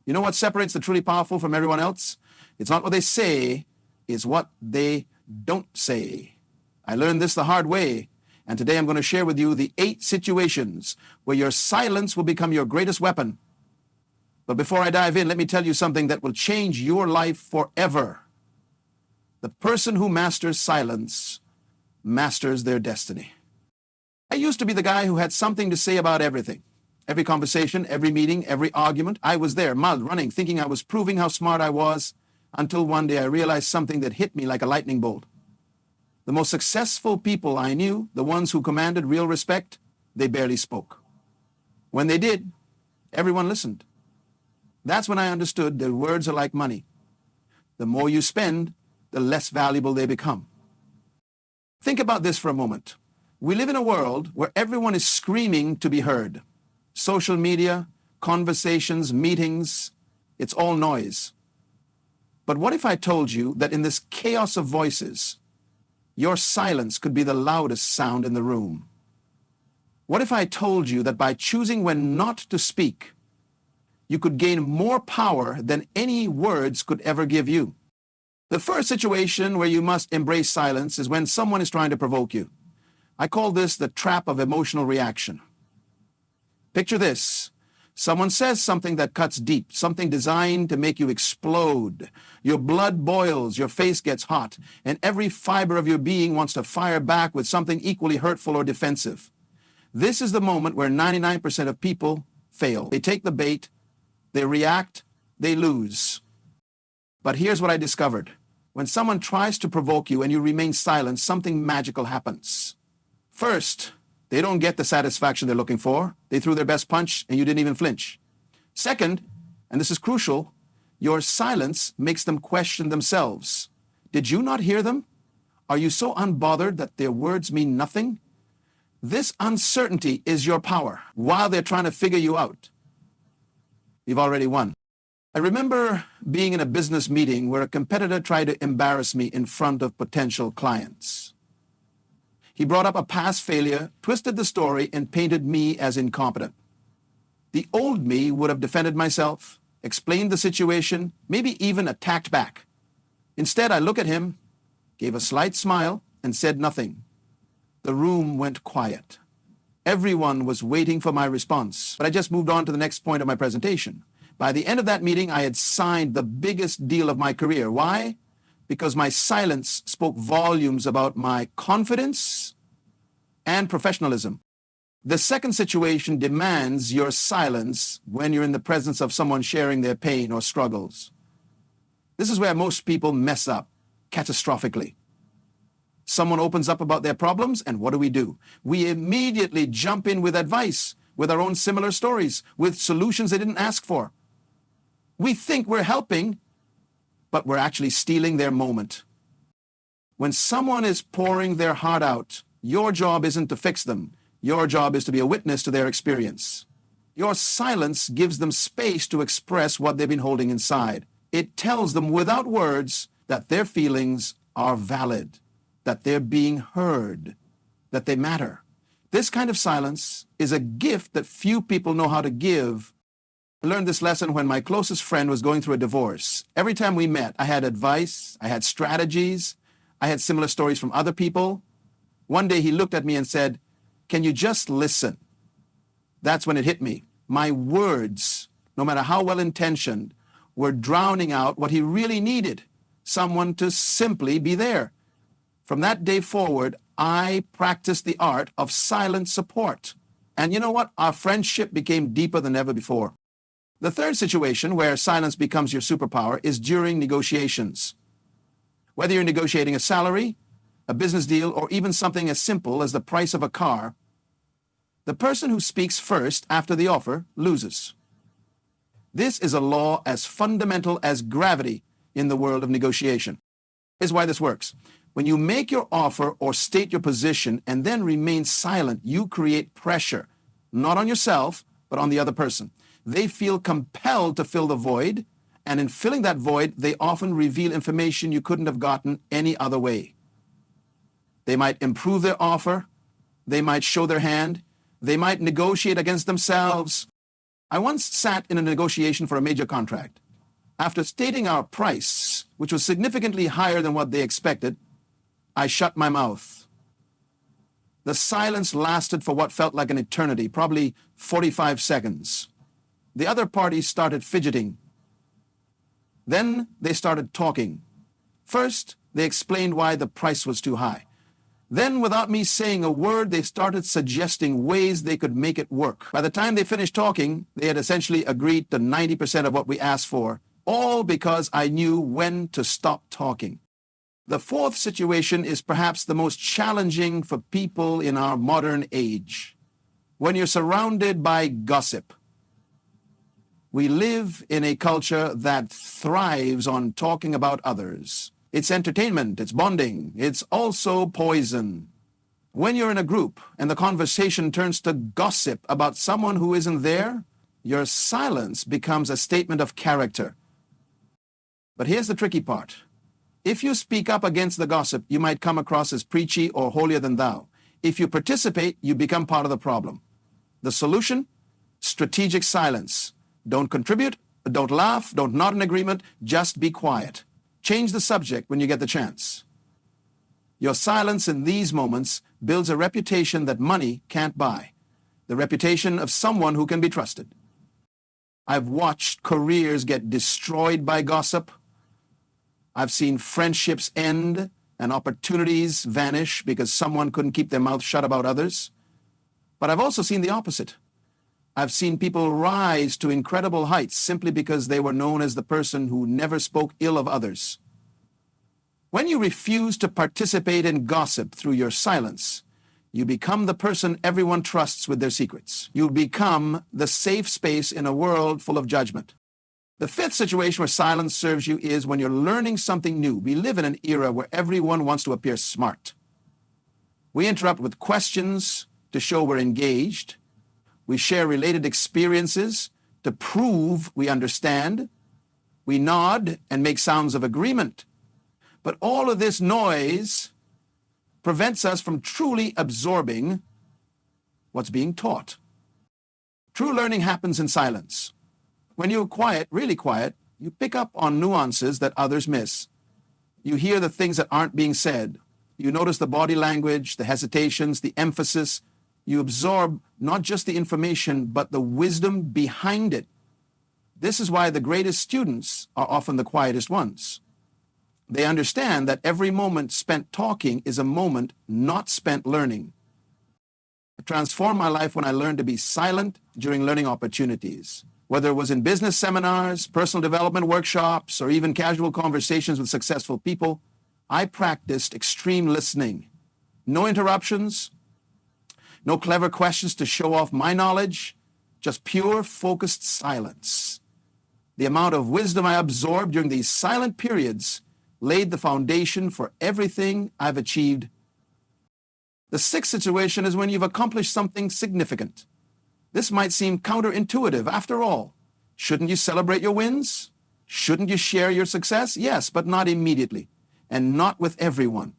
You know what separates the truly powerful from everyone else? It's not what they say, it's what they don't say. I learned this the hard way, and today I'm going to share with you the 8 situations where your silence will become your greatest weapon. But before I dive in, let me tell you something that will change your life forever. The person who masters silence masters their destiny. I used to be the guy who had something to say about everything. Every conversation, every meeting, every argument, I was there, mud running, thinking I was proving how smart I was, until one day I realized something that hit me like a lightning bolt. The most successful people I knew, the ones who commanded real respect, they barely spoke. When they did, everyone listened. That's when I understood that words are like money. The more you spend, the less valuable they become. Think about this for a moment. We live in a world where everyone is screaming to be heard. Social media, conversations, meetings, it's all noise. But what if I told you that in this chaos of voices, your silence could be the loudest sound in the room? What if I told you that by choosing when not to speak, you could gain more power than any words could ever give you? The first situation where you must embrace silence is when someone is trying to provoke you. I call this the trap of emotional reaction. Picture this. Someone says something that cuts deep, something designed to make you explode. Your blood boils, your face gets hot, and every fiber of your being wants to fire back with something equally hurtful or defensive. This is the moment where 99% of people fail. They take the bait, they react, they lose. But here's what I discovered. When someone tries to provoke you and you remain silent, something magical happens. First, they don't get the satisfaction they're looking for. They threw their best punch and you didn't even flinch. Second, and this is crucial, your silence makes them question themselves. Did you not hear them? Are you so unbothered that their words mean nothing? This uncertainty is your power while they're trying to figure you out. You've already won. I remember being in a business meeting where a competitor tried to embarrass me in front of potential clients. He brought up a past failure, twisted the story, and painted me as incompetent. The old me would have defended myself, explained the situation, maybe even attacked back. Instead, I looked at him, gave a slight smile, and said nothing. The room went quiet. Everyone was waiting for my response, but I just moved on to the next point of my presentation. By the end of that meeting, I had signed the biggest deal of my career. Why? Because my silence spoke volumes about my confidence and professionalism. The second situation demands your silence when you're in the presence of someone sharing their pain or struggles. This is where most people mess up catastrophically. Someone opens up about their problems, and what do? We immediately jump in with advice, with our own similar stories, with solutions they didn't ask for. We think we're helping, but we're actually stealing their moment. When someone is pouring their heart out, your job isn't to fix them. Your job is to be a witness to their experience. Your silence gives them space to express what they've been holding inside. It tells them without words that their feelings are valid, that they're being heard, that they matter. This kind of silence is a gift that few people know how to give. I learned this lesson when my closest friend was going through a divorce. Every time we met, I had advice, I had strategies, I had similar stories from other people. One day he looked at me and said, "Can you just listen?" That's when it hit me. My words, no matter how well-intentioned, were drowning out what he really needed, someone to simply be there. From that day forward, I practiced the art of silent support. And you know what? Our friendship became deeper than ever before. The third situation where silence becomes your superpower is during negotiations. Whether you're negotiating a salary, a business deal, or even something as simple as the price of a car, the person who speaks first after the offer loses. This is a law as fundamental as gravity in the world of negotiation. Here's why this works. When you make your offer or state your position and then remain silent, you create pressure, not on yourself, but on the other person. They feel compelled to fill the void, and in filling that void, they often reveal information you couldn't have gotten any other way. They might improve their offer, they might show their hand, they might negotiate against themselves, I once sat in a negotiation for a major contract. After stating our price, which was significantly higher than what they expected, I shut my mouth. The silence lasted for what felt like an eternity, probably 45 seconds. The other party started fidgeting. Then they started talking. First, they explained why the price was too high. Then, without me saying a word, they started suggesting ways they could make it work. By the time they finished talking, they had essentially agreed to 90% of what we asked for, all because I knew when to stop talking. The fourth situation is perhaps the most challenging for people in our modern age. When you're surrounded by gossip. We live in a culture that thrives on talking about others. It's entertainment, it's bonding, it's also poison. When you're in a group and the conversation turns to gossip about someone who isn't there, your silence becomes a statement of character. But here's the tricky part. If you speak up against the gossip, you might come across as preachy or holier than thou. If you participate, you become part of the problem. The solution? Strategic silence. Don't contribute, don't laugh, don't nod in agreement, just be quiet. Change the subject when you get the chance. Your silence in these moments builds a reputation that money can't buy, the reputation of someone who can be trusted. I've watched careers get destroyed by gossip. I've seen friendships end and opportunities vanish because someone couldn't keep their mouth shut about others. But I've also seen the opposite. I've seen people rise to incredible heights simply because they were known as the person who never spoke ill of others. When you refuse to participate in gossip through your silence, you become the person everyone trusts with their secrets. You become the safe space in a world full of judgment. The fifth situation where silence serves you is when you're learning something new. We live in an era where everyone wants to appear smart. We interrupt with questions to show we're engaged. We share related experiences to prove we understand. We nod and make sounds of agreement. But all of this noise prevents us from truly absorbing what's being taught. True learning happens in silence. When you're quiet, really quiet, you pick up on nuances that others miss. You hear the things that aren't being said. You notice the body language, the hesitations, the emphasis. You absorb not just the information, but the wisdom behind it. This is why the greatest students are often the quietest ones. They understand that every moment spent talking is a moment not spent learning. It transformed my life when I learned to be silent during learning opportunities. Whether it was in business seminars, personal development workshops, or even casual conversations with successful people, I practiced extreme listening. No interruptions, no clever questions to show off my knowledge, just pure, focused silence. The amount of wisdom I absorbed during these silent periods laid the foundation for everything I've achieved. The sixth situation is when you've accomplished something significant. This might seem counterintuitive. After all, shouldn't you celebrate your wins? Shouldn't you share your success? Yes, but not immediately, and not with everyone.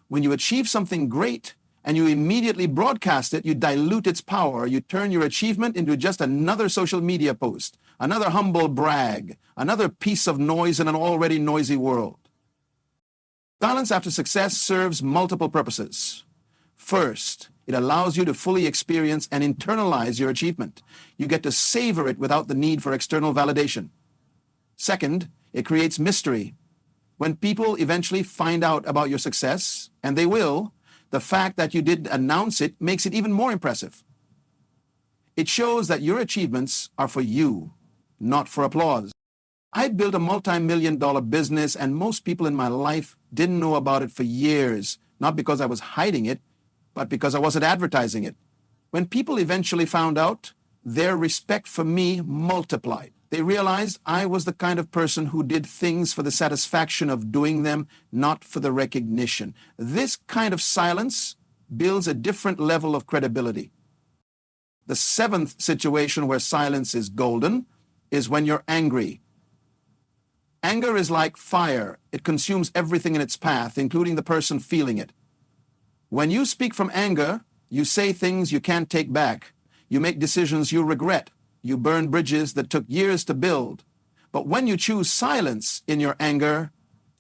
When you achieve something great, and you immediately broadcast it, you dilute its power. You turn your achievement into just another social media post, another humble brag, another piece of noise in an already noisy world. Silence after success serves multiple purposes. First, it allows you to fully experience and internalize your achievement. You get to savor it without the need for external validation. Second, it creates mystery. When people eventually find out about your success, and they will, the fact that you didn't announce it makes it even more impressive. It shows that your achievements are for you, not for applause. I built a multi-million-dollar business, and most people in my life didn't know about it for years, not because I was hiding it, but because I wasn't advertising it. When people eventually found out, their respect for me multiplied. They realized I was the kind of person who did things for the satisfaction of doing them, not for the recognition. This kind of silence builds a different level of credibility. The seventh situation where silence is golden is when you're angry. Anger is like fire. It consumes everything in its path, including the person feeling it. When you speak from anger, you say things you can't take back. You make decisions you regret. You burn bridges that took years to build. But when you choose silence in your anger,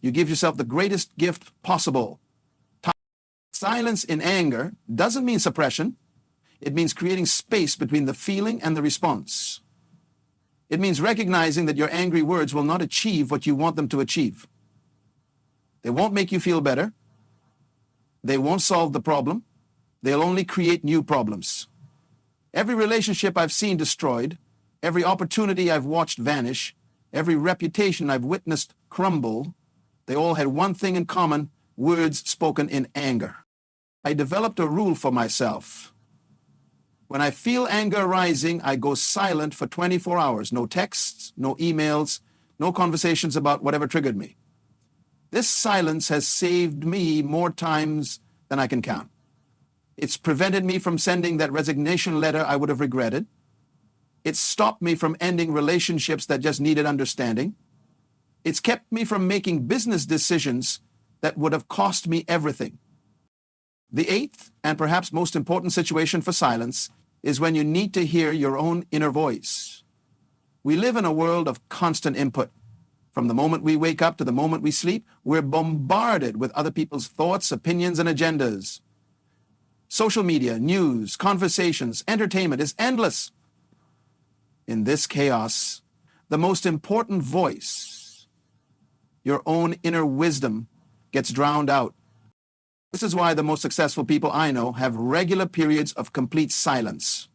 you give yourself the greatest gift possible. Silence in anger doesn't mean suppression. It means creating space between the feeling and the response. It means recognizing that your angry words will not achieve what you want them to achieve. They won't make you feel better. They won't solve the problem. They'll only create new problems. Every relationship I've seen destroyed, every opportunity I've watched vanish, every reputation I've witnessed crumble, they all had one thing in common: words spoken in anger. I developed a rule for myself. When I feel anger rising, I go silent for 24 hours. No texts, no emails, no conversations about whatever triggered me. This silence has saved me more times than I can count. It's prevented me from sending that resignation letter I would have regretted. It's stopped me from ending relationships that just needed understanding. It's kept me from making business decisions that would have cost me everything. The eighth, and perhaps most important situation for silence, is when you need to hear your own inner voice. We live in a world of constant input. From the moment we wake up to the moment we sleep, we're bombarded with other people's thoughts, opinions, and agendas. Social media, news, conversations, entertainment is endless. In this chaos, the most important voice, your own inner wisdom, gets drowned out. This is why the most successful people I know have regular periods of complete silence.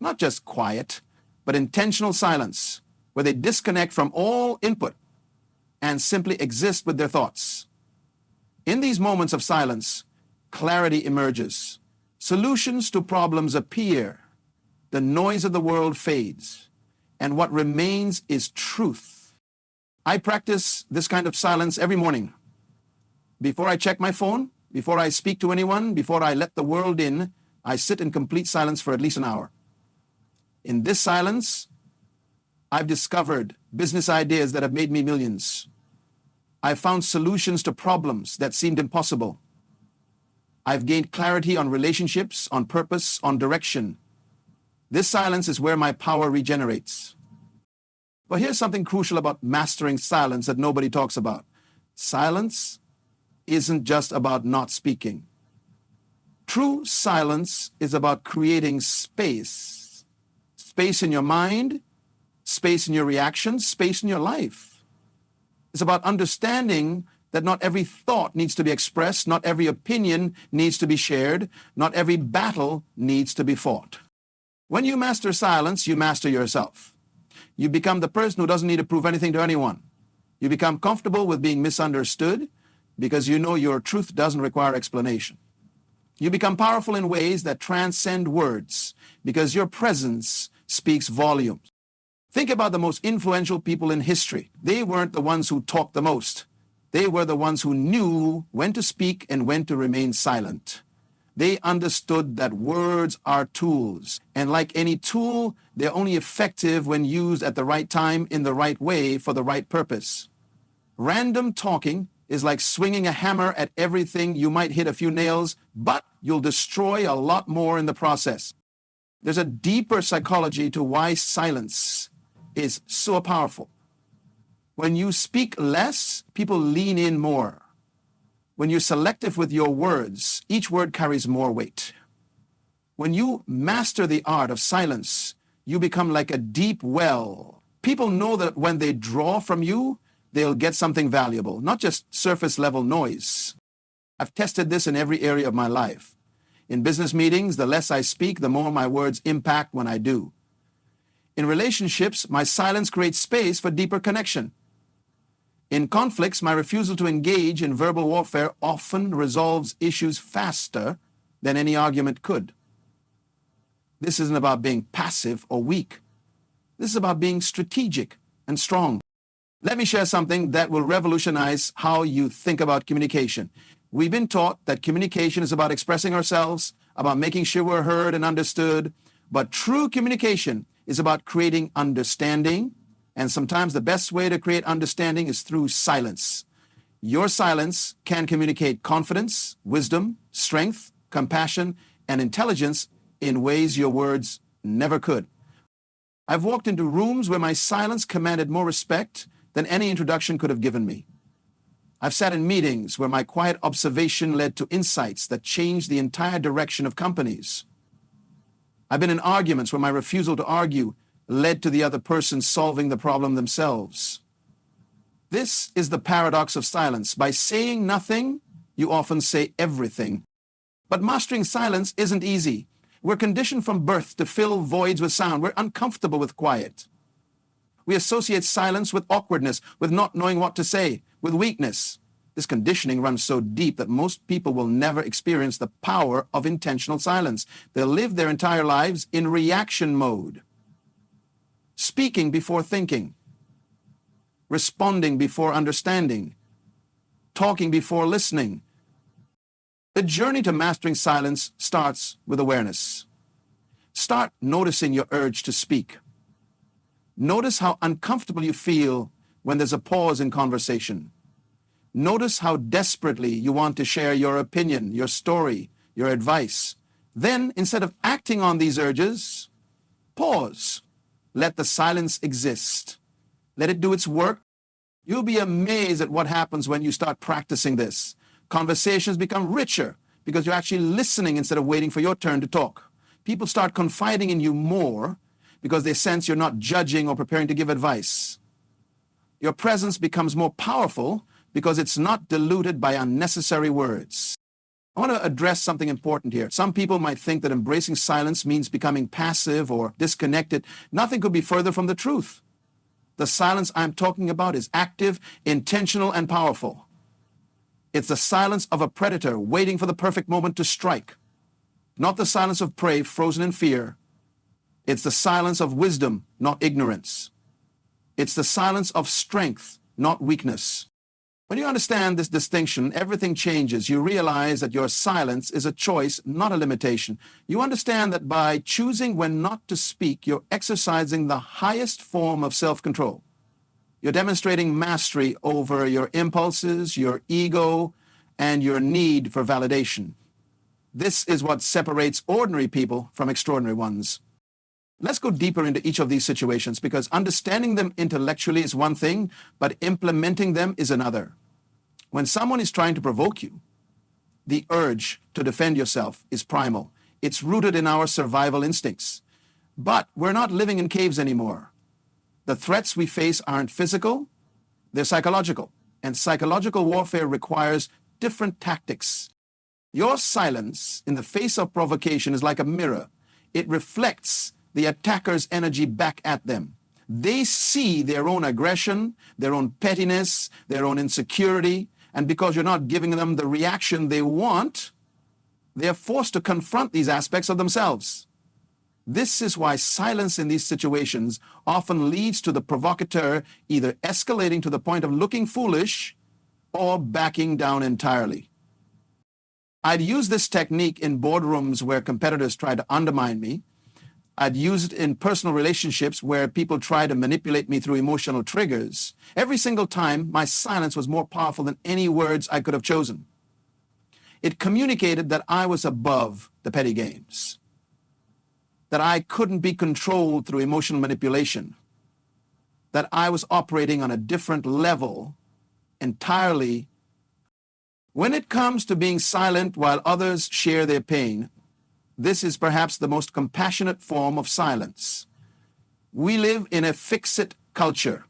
Not just quiet, but intentional silence, where they disconnect from all input and simply exist with their thoughts. In these moments of silence, clarity emerges. Solutions to problems appear. The noise of the world fades, and what remains is truth. I practice this kind of silence every morning. Before I check my phone, before I speak to anyone, before I let the world in, I sit in complete silence for at least an hour. In this silence, I've discovered business ideas that have made me millions. I've found solutions to problems that seemed impossible. I've gained clarity on relationships, on purpose, on direction. This silence is where my power regenerates. But here's something crucial about mastering silence that nobody talks about. Silence isn't just about not speaking. True silence is about creating space. Space in your mind, space in your reactions, space in your life. It's about understanding that not every thought needs to be expressed, not every opinion needs to be shared, not every battle needs to be fought. When you master silence, you master yourself. You become the person who doesn't need to prove anything to anyone. You become comfortable with being misunderstood because you know your truth doesn't require explanation. You become powerful in ways that transcend words because your presence speaks volumes. Think about the most influential people in history. They weren't the ones who talked the most. They were the ones who knew when to speak and when to remain silent. They understood that words are tools, and like any tool, they're only effective when used at the right time, in the right way, for the right purpose. Random talking is like swinging a hammer at everything. You might hit a few nails, but you'll destroy a lot more in the process. There's a deeper psychology to why silence is so powerful. When you speak less, people lean in more. When you're selective with your words, each word carries more weight. When you master the art of silence, you become like a deep well. People know that when they draw from you, they'll get something valuable, not just surface-level noise. I've tested this in every area of my life. In business meetings, the less I speak, the more my words impact when I do. In relationships, my silence creates space for deeper connection. In conflicts, my refusal to engage in verbal warfare often resolves issues faster than any argument could. This isn't about being passive or weak. This is about being strategic and strong. Let me share something that will revolutionize how you think about communication. We've been taught that communication is about expressing ourselves, about making sure we're heard and understood, but true communication is about creating understanding, and sometimes the best way to create understanding is through silence. Your silence can communicate confidence, wisdom, strength, compassion, and intelligence in ways your words never could. I've walked into rooms where my silence commanded more respect than any introduction could have given me. I've sat in meetings where my quiet observation led to insights that changed the entire direction of companies. I've been in arguments where my refusal to argue led to the other person solving the problem themselves. This is the paradox of silence. By saying nothing, you often say everything. But mastering silence isn't easy. We're conditioned from birth to fill voids with sound. We're uncomfortable with quiet. We associate silence with awkwardness, with not knowing what to say, with weakness. This conditioning runs so deep that most people will never experience the power of intentional silence. They'll live their entire lives in reaction mode. Speaking before thinking. Responding before understanding. Talking before listening. The journey to mastering silence starts with awareness. Start noticing your urge to speak. Notice how uncomfortable you feel when there's a pause in conversation. Notice how desperately you want to share your opinion, your story, your advice. Then, instead of acting on these urges, pause. Let the silence exist. Let it do its work. You'll be amazed at what happens when you start practicing this. Conversations become richer because you're actually listening instead of waiting for your turn to talk. People start confiding in you more because they sense you're not judging or preparing to give advice. Your presence becomes more powerful because it's not diluted by unnecessary words. I want to address something important here. Some people might think that embracing silence means becoming passive or disconnected. Nothing could be further from the truth. The silence I'm talking about is active, intentional, and powerful. It's the silence of a predator waiting for the perfect moment to strike. Not the silence of prey frozen in fear. It's the silence of wisdom, not ignorance. It's the silence of strength, not weakness. When you understand this distinction, everything changes. You realize that your silence is a choice, not a limitation. You understand that by choosing when not to speak, you're exercising the highest form of self-control. You're demonstrating mastery over your impulses, your ego, and your need for validation. This is what separates ordinary people from extraordinary ones. Let's go deeper into each of these situations because understanding them intellectually is one thing, but implementing them is another. When someone is trying to provoke you, the urge to defend yourself is primal. It's rooted in our survival instincts. But we're not living in caves anymore. The threats we face aren't physical, they're psychological. And psychological warfare requires different tactics. Your silence in the face of provocation is like a mirror. It reflects the attacker's energy back at them. They see their own aggression, their own pettiness, their own insecurity, and because you're not giving them the reaction they want, they're forced to confront these aspects of themselves. This is why silence in these situations often leads to the provocateur either escalating to the point of looking foolish or backing down entirely. I'd use this technique in boardrooms where competitors try to undermine me. I'd use it in personal relationships where people try to manipulate me through emotional triggers. Every single time, my silence was more powerful than any words I could have chosen. It communicated that I was above the petty games, that I couldn't be controlled through emotional manipulation, that I was operating on a different level entirely. When it comes to being silent while others share their pain, this is perhaps the most compassionate form of silence. We live in a fix-it culture.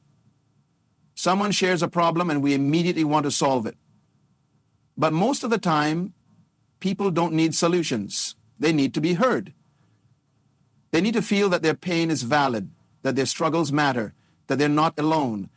Someone shares a problem and we immediately want to solve it. But most of the time, people don't need solutions. They need to be heard. They need to feel that their pain is valid, that their struggles matter, that they're not alone.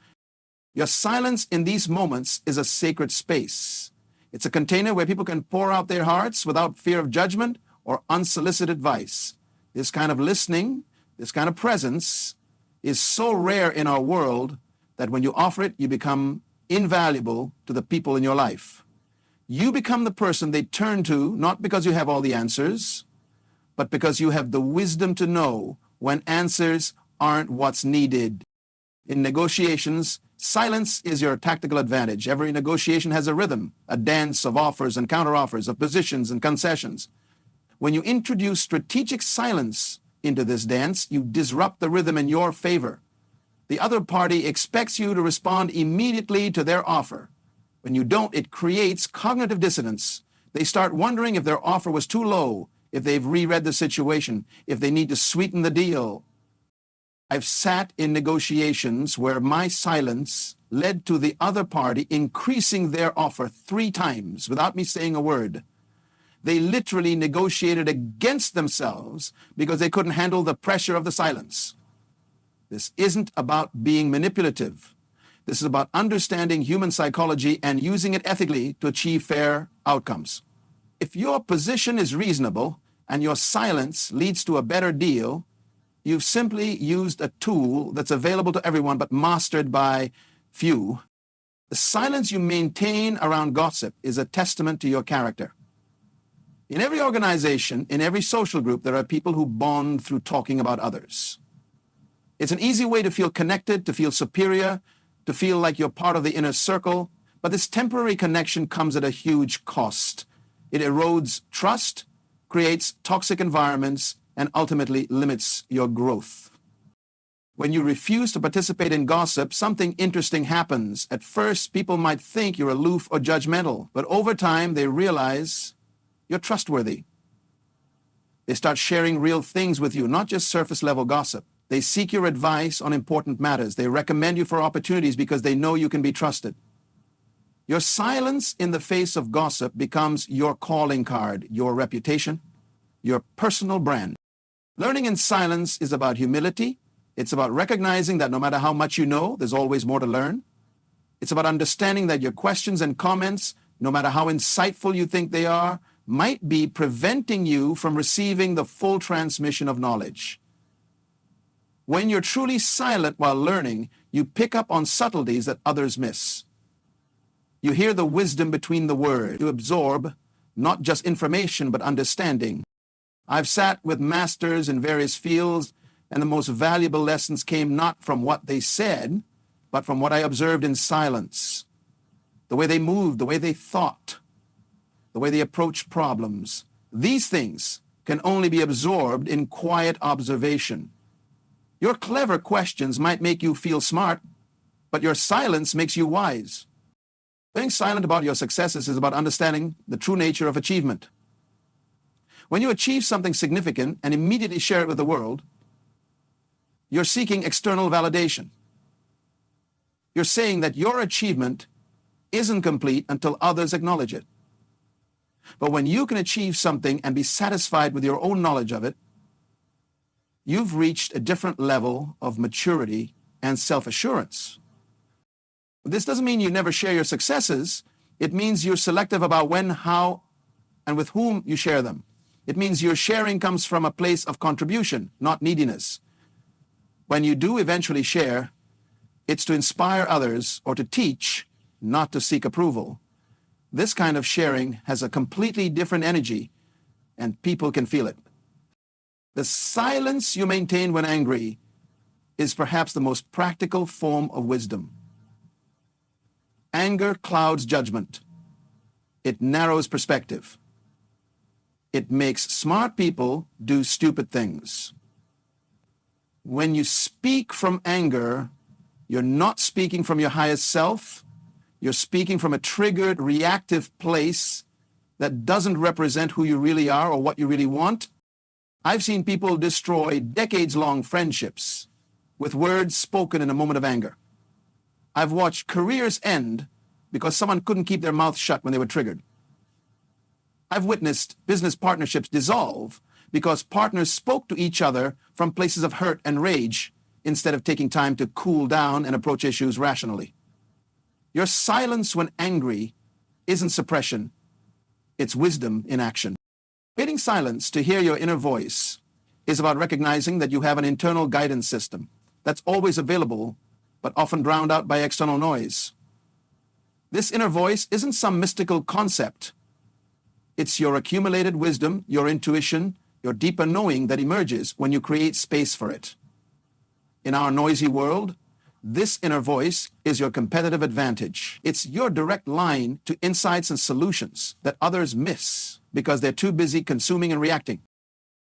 Your silence in these moments is a sacred space. It's a container where people can pour out their hearts without fear of judgment or unsolicited advice. This kind of listening, this kind of presence is so rare in our world that when you offer it, you become invaluable to the people in your life. You become the person they turn to, not because you have all the answers, but because you have the wisdom to know when answers aren't what's needed. In negotiations, silence is your tactical advantage. Every negotiation has a rhythm, a dance of offers and counteroffers, of positions and concessions. When you introduce strategic silence into this dance, you disrupt the rhythm in your favor. The other party expects you to respond immediately to their offer. When you don't, it creates cognitive dissonance. They start wondering if their offer was too low, if they've reread the situation, if they need to sweeten the deal. I've sat in negotiations where my silence led to the other party increasing their offer 3 times without me saying a word. They literally negotiated against themselves because they couldn't handle the pressure of the silence. This isn't about being manipulative. This is about understanding human psychology and using it ethically to achieve fair outcomes. If your position is reasonable and your silence leads to a better deal, you've simply used a tool that's available to everyone but mastered by few. The silence you maintain around gossip is a testament to your character. In every organization, in every social group, there are people who bond through talking about others. It's an easy way to feel connected, to feel superior, to feel like you're part of the inner circle, but this temporary connection comes at a huge cost. It erodes trust, creates toxic environments, and ultimately limits your growth. When you refuse to participate in gossip, something interesting happens. At first, people might think you're aloof or judgmental, but over time, they realize you're trustworthy. They start sharing real things with you, not just surface-level gossip. They seek your advice on important matters. They recommend you for opportunities because they know you can be trusted. Your silence in the face of gossip becomes your calling card, your reputation, your personal brand. Learning in silence is about humility. It's about recognizing that no matter how much you know, there's always more to learn. It's about understanding that your questions and comments, no matter how insightful you think they are, might be preventing you from receiving the full transmission of knowledge. When you're truly silent while learning, you pick up on subtleties that others miss. You hear the wisdom between the words. You absorb not just information, but understanding. I've sat with masters in various fields, and the most valuable lessons came not from what they said, but from what I observed in silence. The way they moved, the way they thought, the way they approached problems. These things can only be absorbed in quiet observation. Your clever questions might make you feel smart, but your silence makes you wise. Being silent about your successes is about understanding the true nature of achievement. When you achieve something significant and immediately share it with the world, you're seeking external validation. You're saying that your achievement isn't complete until others acknowledge it. But when you can achieve something and be satisfied with your own knowledge of it, you've reached a different level of maturity and self-assurance. This doesn't mean you never share your successes. It means you're selective about when, how, and with whom you share them. It means your sharing comes from a place of contribution, not neediness. When you do eventually share, it's to inspire others or to teach, not to seek approval. This kind of sharing has a completely different energy, and people can feel it. The silence you maintain when angry is perhaps the most practical form of wisdom. Anger clouds judgment. It narrows perspective. It makes smart people do stupid things. When you speak from anger, you're not speaking from your highest self. You're speaking from a triggered, reactive place that doesn't represent who you really are or what you really want. I've seen people destroy decades-long friendships with words spoken in a moment of anger. I've watched careers end because someone couldn't keep their mouth shut when they were triggered. I've witnessed business partnerships dissolve because partners spoke to each other from places of hurt and rage instead of taking time to cool down and approach issues rationally. Your silence when angry isn't suppression, it's wisdom in action. Creating silence to hear your inner voice is about recognizing that you have an internal guidance system that's always available, but often drowned out by external noise. This inner voice isn't some mystical concept. It's your accumulated wisdom, your intuition, your deeper knowing that emerges when you create space for it. In our noisy world, this inner voice is your competitive advantage. It's your direct line to insights and solutions that others miss because they're too busy consuming and reacting.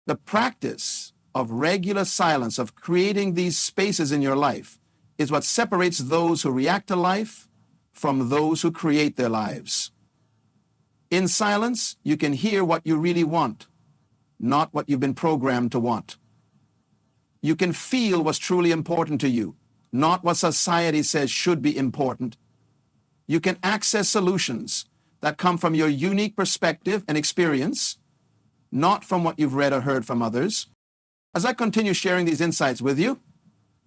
The practice of regular silence, of creating these spaces in your life, is what separates those who react to life from those who create their lives. In silence, you can hear what you really want, not what you've been programmed to want. You can feel what's truly important to you, not what society says should be important. You can access solutions that come from your unique perspective and experience, not from what you've read or heard from others. As I continue sharing these insights with you,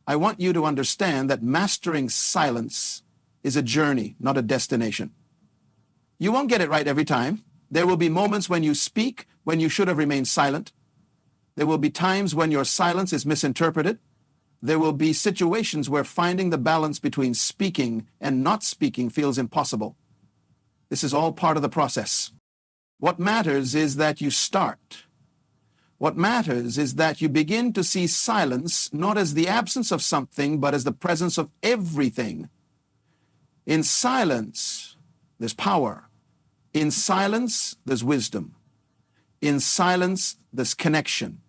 I want you to understand that mastering silence is a journey, not a destination. You won't get it right every time. There will be moments when you speak when you should have remained silent. There will be times when your silence is misinterpreted. There will be situations where finding the balance between speaking and not speaking feels impossible. This is all part of the process. What matters is that you start. What matters is that you begin to see silence not as the absence of something, but as the presence of everything. In silence, there's power. In silence, there's wisdom. In silence, there's connection.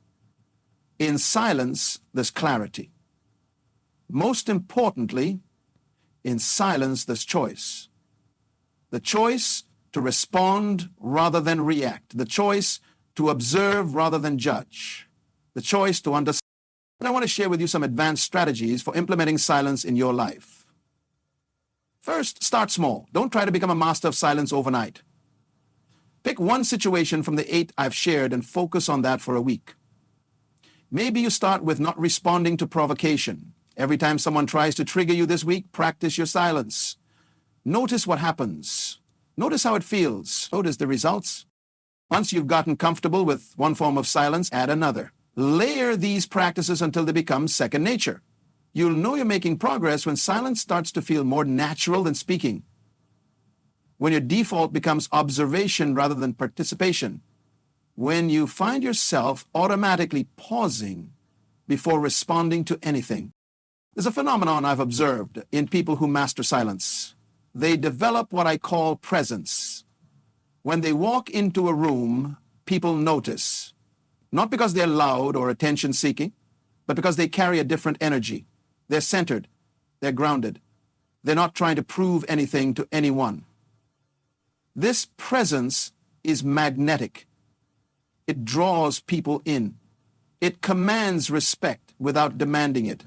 In silence, there's clarity. Most importantly, in silence, there's choice. The choice to respond rather than react. The choice to observe rather than judge. The choice to understand. And I want to share with you some advanced strategies for implementing silence in your life. First, start small. Don't try to become a master of silence overnight. Pick one situation from the 8 I've shared and focus on that for a week. Maybe you start with not responding to provocation. Every time someone tries to trigger you this week, practice your silence. Notice what happens. Notice how it feels. Notice the results. Once you've gotten comfortable with one form of silence, add another. Layer these practices until they become second nature. You'll know you're making progress when silence starts to feel more natural than speaking. When your default becomes observation rather than participation. When you find yourself automatically pausing before responding to anything. There's a phenomenon I've observed in people who master silence. They develop what I call presence. When they walk into a room, people notice. Not because they're loud or attention-seeking, but because they carry a different energy. They're centered. They're grounded. They're not trying to prove anything to anyone. This presence is magnetic. It draws people in. It commands respect without demanding it.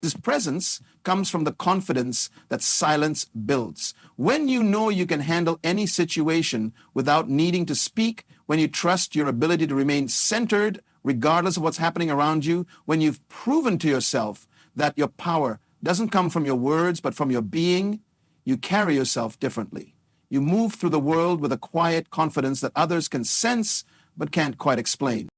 This presence comes from the confidence that silence builds. When you know you can handle any situation without needing to speak, when you trust your ability to remain centered regardless of what's happening around you, when you've proven to yourself that your power doesn't come from your words but from your being, you carry yourself differently. You move through the world with a quiet confidence that others can sense but can't quite explain.